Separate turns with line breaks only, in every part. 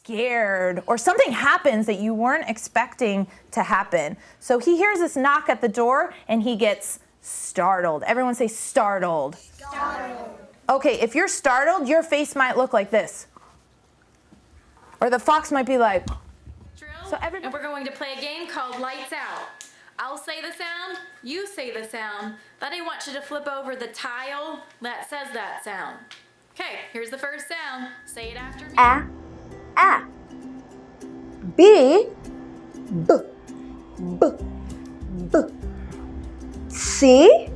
scared or something happens that you weren't expecting to happen. So he hears this knock at the door and he gets startled. Everyone say startled. Startled. Okay, if you're startled, your face might look like this. Or the fox might be like...
So and we're going to play a game called Lights Out. I'll say the sound, you say the sound, then I want you to flip over the tile that says that sound. Okay, here's the first sound. Say it after me.
A. B. B. B. B. C.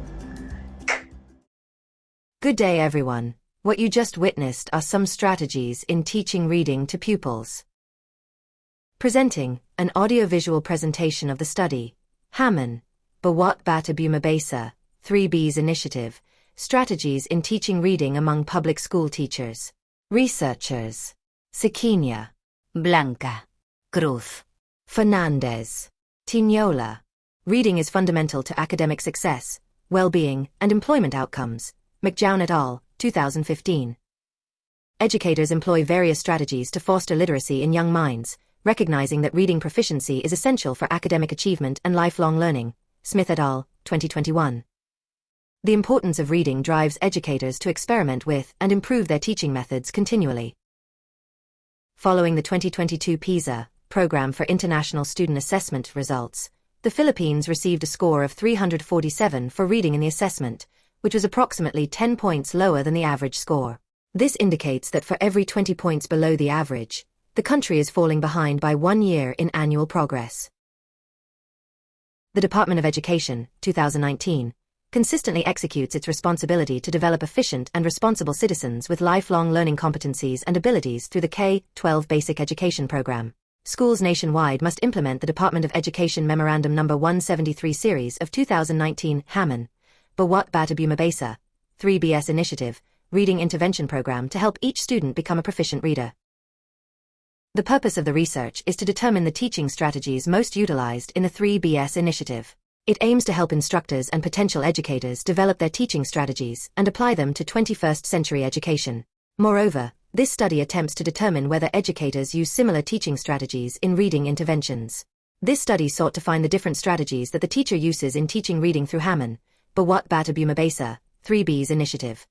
Good day, everyone. What you just witnessed are some strategies in teaching reading to pupils. Presenting an audiovisual presentation of the study, Hamon, Bawat Bata Bumabasa, 3B's Initiative, Strategies in Teaching Reading Among Public School Teachers. Researchers: Cequeña, Blanca, Cruz, Fernandez, Tiñola. Reading is fundamental to academic success, well-being, and employment outcomes. McJown et al., 2015. Educators employ various strategies to foster literacy in young minds, recognizing that reading proficiency is essential for academic achievement and lifelong learning. Smith et al., 2021. The importance of reading drives educators to experiment with and improve their teaching methods continually. Following the 2022 PISA, Program for International Student Assessment results, the Philippines received a score of 347 for reading in the assessment, which was approximately 10 points lower than the average score. This indicates that for every 20 points below the average, the country is falling behind by 1 year in annual progress. The Department of Education, 2019, consistently executes its responsibility to develop efficient and responsible citizens with lifelong learning competencies and abilities through the K-12 Basic Education Program. Schools nationwide must implement the Department of Education Memorandum No. 173 Series of 2019 Hamon, Bawat Bata Bumabasa, 3BS Initiative, Reading Intervention Program to help each student become a proficient reader. The purpose of the research is to determine the teaching strategies most utilized in the 3BS initiative. It aims to help instructors and potential educators develop their teaching strategies and apply them to 21st century education. Moreover, this study attempts to determine whether educators use similar teaching strategies in reading interventions. This study sought to find the different strategies that the teacher uses in teaching reading through Hamon, Bawat Bata Bumabasa, 3B's initiative.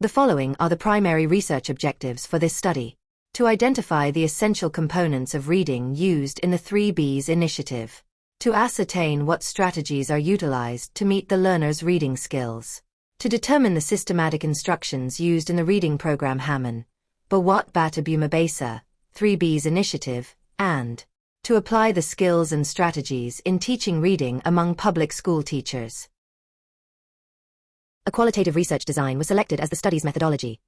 The following are the primary research objectives for this study. To identify the essential components of reading used in the 3B's initiative. To ascertain what strategies are utilized to meet the learner's reading skills. To determine the systematic instructions used in the reading program Hamon, Bawat Bata Bumabasa, 3B's initiative, and to apply the skills and strategies in teaching reading among public school teachers. A qualitative research design was selected as the study's methodology.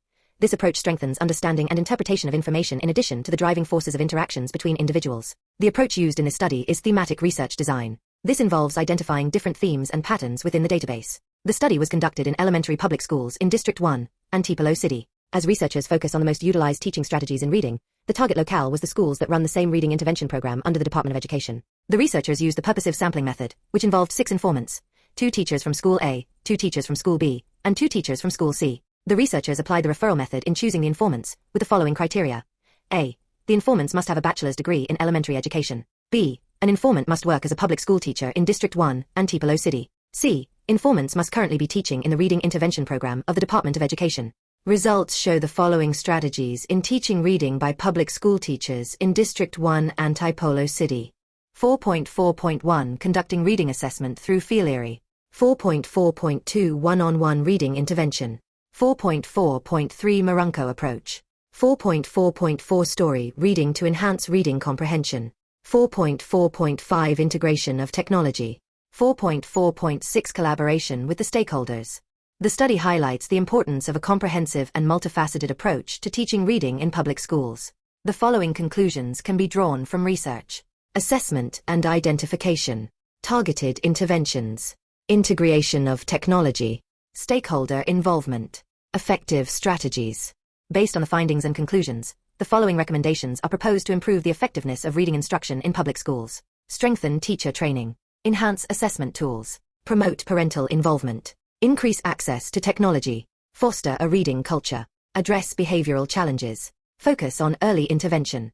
This approach strengthens understanding and interpretation of information in addition to the driving forces of interactions between individuals. The approach used in this study is thematic research design. This involves identifying different themes and patterns within the database. The study was conducted in elementary public schools in District 1, Antipolo City. As researchers focus on the most utilized teaching strategies in reading, the target locale was the schools that run the same reading intervention program under the Department of Education. The researchers used the purposive sampling method, which involved 6 informants, 2 teachers from School A, 2 teachers from School B, and 2 teachers from School C. The researchers applied the referral method in choosing the informants, with the following criteria. A. The informants must have a bachelor's degree in elementary education. B. An informant must work as a public school teacher in District 1, Antipolo City. C. Informants must currently be teaching in the Reading Intervention Program of the Department of Education. Results show the following strategies in teaching reading by public school teachers in District 1, Antipolo City. 4.4.1 Conducting reading assessment through Fieldlery. 4.4.2 One-on-one reading intervention. 4.4.3 Marunko approach. 4.4.4 Story reading to enhance reading comprehension. 4.4.5 Integration of technology. 4.4.6 Collaboration with the stakeholders. The study highlights the importance of a comprehensive and multifaceted approach to teaching reading in public schools. The following conclusions can be drawn from research. Assessment and identification. Targeted interventions. Integration of technology. Stakeholder involvement. Effective strategies. Based on the findings and conclusions, the following recommendations are proposed to improve the effectiveness of reading instruction in public schools. Strengthen teacher training. Enhance assessment tools. Promote parental involvement. Increase access to technology. Foster a reading culture. Address behavioral challenges. Focus on early intervention.